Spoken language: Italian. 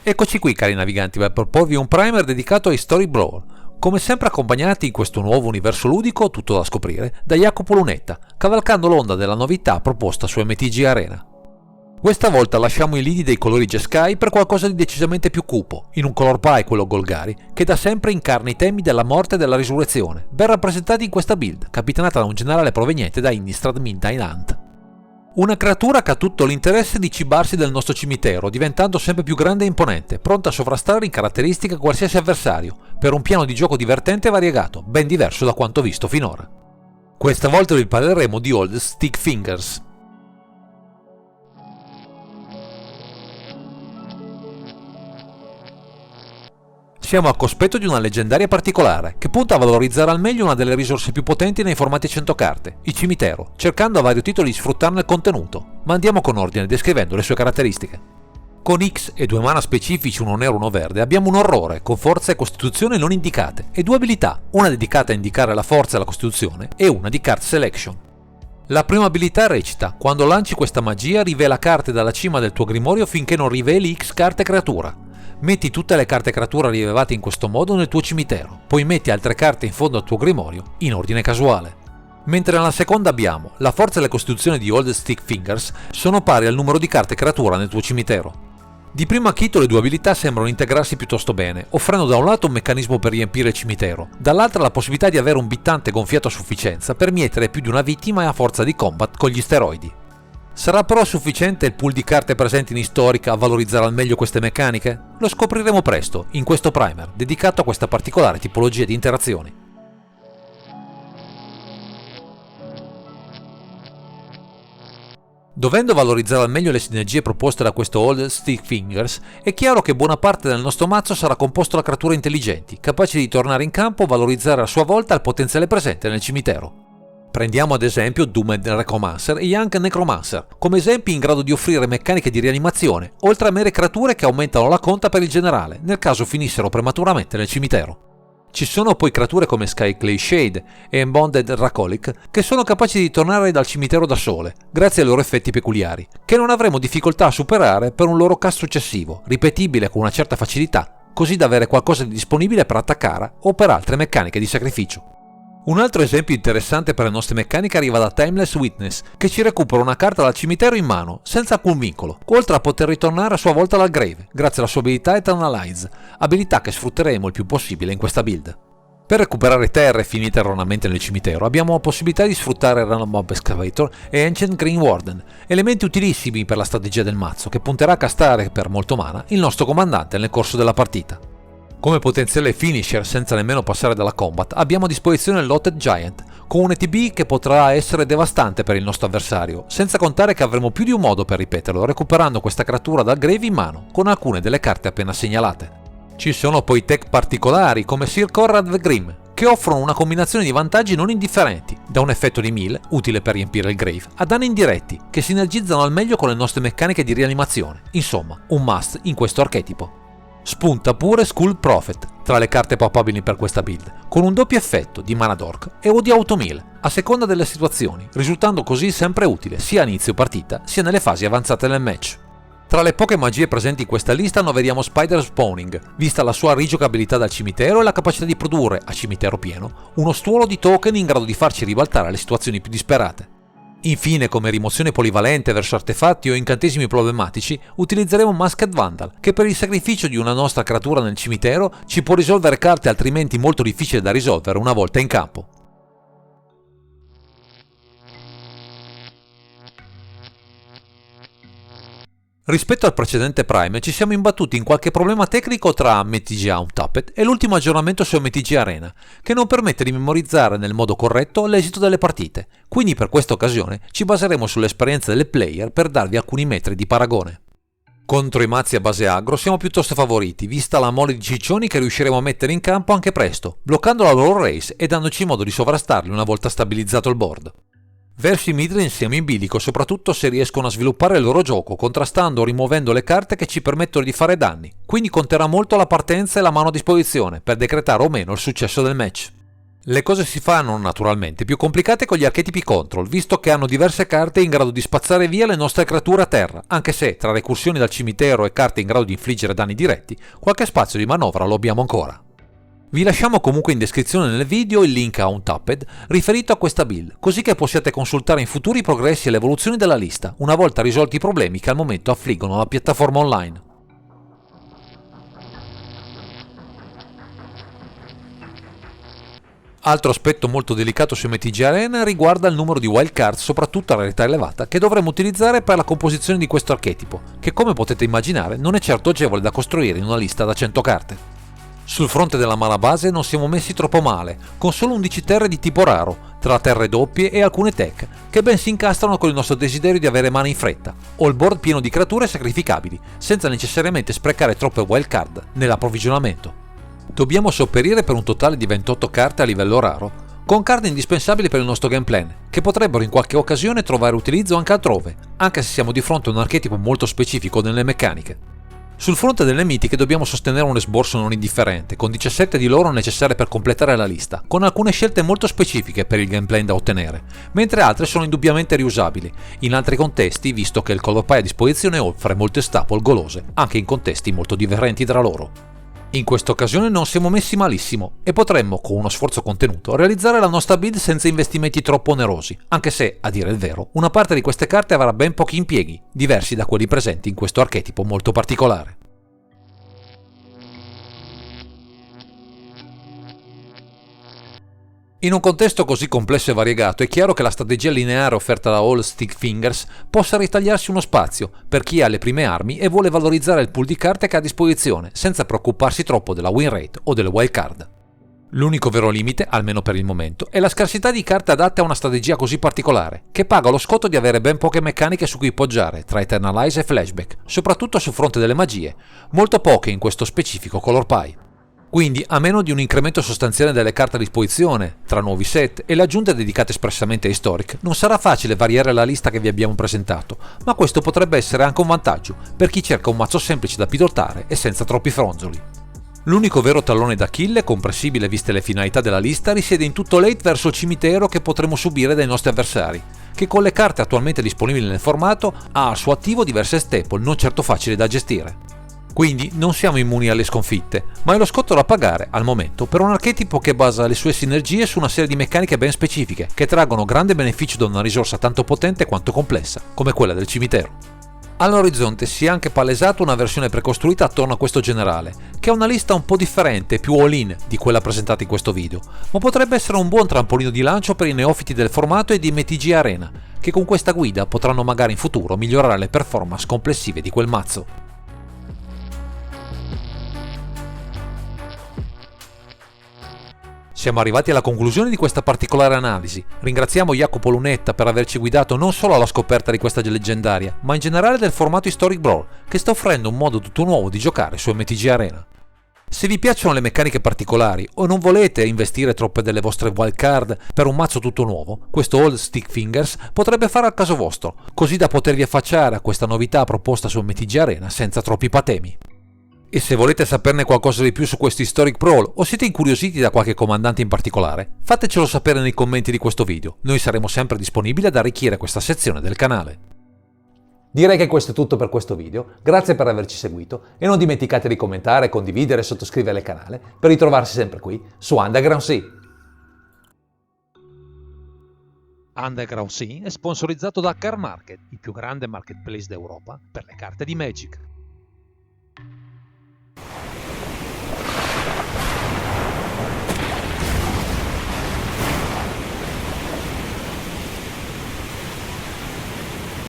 Eccoci qui cari naviganti per proporvi un primer dedicato ai Story Brawl, come sempre accompagnati in questo nuovo universo ludico tutto da scoprire da Jacopo Lunetta, cavalcando l'onda della novità proposta su MTG Arena. Questa volta lasciamo i lidi dei colori Jeskai per qualcosa di decisamente più cupo, in un color pie quello Golgari, che da sempre incarna i temi della morte e della risurrezione, ben rappresentati in questa build, capitanata da un generale proveniente da Innistrad Midnight Hunt. Una creatura che ha tutto l'interesse di cibarsi del nostro cimitero, diventando sempre più grande e imponente, pronta a sovrastare in caratteristiche qualsiasi avversario, per un piano di gioco divertente e variegato, ben diverso da quanto visto finora. Questa volta vi parleremo di Old Stick Fingers. Siamo al cospetto di una leggendaria particolare, che punta a valorizzare al meglio una delle risorse più potenti nei formati 100 carte, il cimitero, cercando a vario titolo di sfruttarne il contenuto, ma andiamo con ordine descrivendo le sue caratteristiche. Con X e 2 mana specifici, uno nero e uno verde, abbiamo un orrore con forza e costituzione non indicate e 2 abilità, una dedicata a indicare la forza e la costituzione e una di card selection. La prima abilità recita: quando lanci questa magia rivela carte dalla cima del tuo grimorio finché non riveli X carte creatura. Metti tutte le carte creatura rilevate in questo modo nel tuo cimitero, poi metti altre carte in fondo al tuo grimorio, in ordine casuale. Mentre nella seconda abbiamo: la forza e la costituzione di Old Stick Fingers sono pari al numero di carte creatura nel tuo cimitero. Di primo acchito le due abilità sembrano integrarsi piuttosto bene, offrendo da un lato un meccanismo per riempire il cimitero, dall'altra la possibilità di avere un bittante gonfiato a sufficienza per mietere più di una vittima e a forza di combat con gli steroidi. Sarà però sufficiente il pool di carte presenti in Historic a valorizzare al meglio queste meccaniche? Lo scopriremo presto, in questo primer, dedicato a questa particolare tipologia di interazioni. Dovendo valorizzare al meglio le sinergie proposte da questo Old Stick Fingers, è chiaro che buona parte del nostro mazzo sarà composto da creature intelligenti, capaci di tornare in campo o valorizzare a sua volta il potenziale presente nel cimitero. Prendiamo ad esempio Doomed Necromancer e Young Necromancer, come esempi in grado di offrire meccaniche di rianimazione, oltre a mere creature che aumentano la conta per il generale, nel caso finissero prematuramente nel cimitero. Ci sono poi creature come Skyclay Shade e Embonded Dracolic che sono capaci di tornare dal cimitero da sole, grazie ai loro effetti peculiari, che non avremo difficoltà a superare per un loro cast successivo, ripetibile con una certa facilità, così da avere qualcosa di disponibile per attaccare o per altre meccaniche di sacrificio. Un altro esempio interessante per le nostre meccaniche arriva da Timeless Witness, che ci recupera una carta dal cimitero in mano, senza alcun vincolo, oltre a poter ritornare a sua volta dal grave, grazie alla sua abilità Eternalize, abilità che sfrutteremo il più possibile in questa build. Per recuperare terre finite erroneamente nel cimitero abbiamo la possibilità di sfruttare Random Mob Excavator e Ancient Green Warden, elementi utilissimi per la strategia del mazzo, che punterà a castare per molto mana il nostro comandante nel corso della partita. Come potenziale finisher, senza nemmeno passare dalla combat, abbiamo a disposizione Loted Giant, con un ETB che potrà essere devastante per il nostro avversario, senza contare che avremo più di un modo per ripeterlo, recuperando questa creatura dal grave in mano, con alcune delle carte appena segnalate. Ci sono poi tech particolari come Sir Conrad the Grim, che offrono una combinazione di vantaggi non indifferenti, da un effetto di Mill, utile per riempire il grave, a danni indiretti, che sinergizzano al meglio con le nostre meccaniche di rianimazione, insomma, un must in questo archetipo. Spunta pure Skull Prophet tra le carte poppabili per questa build, con un doppio effetto di Mana Dork e o di Automill, a seconda delle situazioni, risultando così sempre utile sia a inizio partita sia nelle fasi avanzate del match. Tra le poche magie presenti in questa lista noveriamo Spider Spawning, vista la sua rigiocabilità dal cimitero e la capacità di produrre, a cimitero pieno, uno stuolo di token in grado di farci ribaltare le situazioni più disperate. Infine, come rimozione polivalente verso artefatti o incantesimi problematici, utilizzeremo Masked Vandal, che per il sacrificio di una nostra creatura nel cimitero ci può risolvere carte altrimenti molto difficili da risolvere una volta in campo. Rispetto al precedente Prime ci siamo imbattuti in qualche problema tecnico tra MTG Untapped e l'ultimo aggiornamento su MTG Arena, che non permette di memorizzare nel modo corretto l'esito delle partite, quindi per questa occasione ci baseremo sull'esperienza delle player per darvi alcuni metri di paragone. Contro i mazzi a base aggro siamo piuttosto favoriti, vista la mole di ciccioni che riusciremo a mettere in campo anche presto, bloccando la loro race e dandoci modo di sovrastarli una volta stabilizzato il board. Verso i midlane siamo in bilico, soprattutto se riescono a sviluppare il loro gioco, contrastando o rimuovendo le carte che ci permettono di fare danni, quindi conterà molto la partenza e la mano a disposizione per decretare o meno il successo del match. Le cose si fanno naturalmente più complicate con gli archetipi control, visto che hanno diverse carte in grado di spazzare via le nostre creature a terra, anche se tra recursioni dal cimitero e carte in grado di infliggere danni diretti, qualche spazio di manovra lo abbiamo ancora. Vi lasciamo comunque in descrizione nel video il link a Untapped riferito a questa build, così che possiate consultare in futuro i progressi e le evoluzioni della lista, una volta risolti i problemi che al momento affliggono la piattaforma online. Altro aspetto molto delicato su MTG Arena riguarda il numero di wildcard, soprattutto a rarità elevata, che dovremo utilizzare per la composizione di questo archetipo, che come potete immaginare non è certo agevole da costruire in una lista da 100 carte. Sul fronte della mana base non siamo messi troppo male, con solo 11 terre di tipo raro, tra terre doppie e alcune tech, che ben si incastrano con il nostro desiderio di avere mana in fretta, o il board pieno di creature sacrificabili, senza necessariamente sprecare troppe wildcard nell'approvvigionamento. Dobbiamo sopperire per un totale di 28 carte a livello raro, con carte indispensabili per il nostro game plan, che potrebbero in qualche occasione trovare utilizzo anche altrove, anche se siamo di fronte a un archetipo molto specifico nelle meccaniche. Sul fronte delle mitiche dobbiamo sostenere un esborso non indifferente, con 17 di loro necessarie per completare la lista, con alcune scelte molto specifiche per il gameplay da ottenere, mentre altre sono indubbiamente riusabili, in altri contesti visto che il color pie a disposizione offre molte staple golose, anche in contesti molto differenti tra loro. In questa occasione non siamo messi malissimo e potremmo, con uno sforzo contenuto, realizzare la nostra build senza investimenti troppo onerosi, anche se, a dire il vero, una parte di queste carte avrà ben pochi impieghi, diversi da quelli presenti in questo archetipo molto particolare. In un contesto così complesso e variegato è chiaro che la strategia lineare offerta da All Stick Fingers possa ritagliarsi uno spazio per chi ha le prime armi e vuole valorizzare il pool di carte che ha a disposizione, senza preoccuparsi troppo della win rate o delle wild card. L'unico vero limite, almeno per il momento, è la scarsità di carte adatte a una strategia così particolare, che paga lo scotto di avere ben poche meccaniche su cui poggiare, tra Eternalize e Flashback, soprattutto sul fronte delle magie, molto poche in questo specifico color pie. Quindi, a meno di un incremento sostanziale delle carte a disposizione, tra nuovi set e le aggiunte dedicate espressamente a Historic, non sarà facile variare la lista che vi abbiamo presentato, ma questo potrebbe essere anche un vantaggio per chi cerca un mazzo semplice da pilotare e senza troppi fronzoli. L'unico vero tallone d'Achille, comprensibile viste le finalità della lista, risiede in tutto late verso il cimitero che potremo subire dai nostri avversari, che con le carte attualmente disponibili nel formato ha al suo attivo diverse staple non certo facili da gestire. Quindi non siamo immuni alle sconfitte, ma è lo scotto da pagare, al momento, per un archetipo che basa le sue sinergie su una serie di meccaniche ben specifiche, che traggono grande beneficio da una risorsa tanto potente quanto complessa, come quella del cimitero. All'orizzonte si è anche palesata una versione precostruita attorno a questo generale, che ha una lista un po' differente e più all-in di quella presentata in questo video, ma potrebbe essere un buon trampolino di lancio per i neofiti del formato e di MTG Arena, che con questa guida potranno magari in futuro migliorare le performance complessive di quel mazzo. Siamo arrivati alla conclusione di questa particolare analisi. Ringraziamo Jacopo Lunetta per averci guidato non solo alla scoperta di questa leggendaria, ma in generale del formato Historic Brawl, che sta offrendo un modo tutto nuovo di giocare su MTG Arena. Se vi piacciono le meccaniche particolari o non volete investire troppe delle vostre wildcard per un mazzo tutto nuovo, questo All Stick Fingers potrebbe fare al caso vostro, così da potervi affacciare a questa novità proposta su MTG Arena senza troppi patemi. E se volete saperne qualcosa di più su questo Historic Brawl o siete incuriositi da qualche comandante in particolare, fatecelo sapere nei commenti di questo video, noi saremo sempre disponibili ad arricchire questa sezione del canale. Direi che questo è tutto per questo video, grazie per averci seguito e non dimenticate di commentare, condividere e sottoscrivere il canale per ritrovarsi sempre qui su Underground Sea. Underground Sea è sponsorizzato da Car Market, il più grande marketplace d'Europa per le carte di Magic.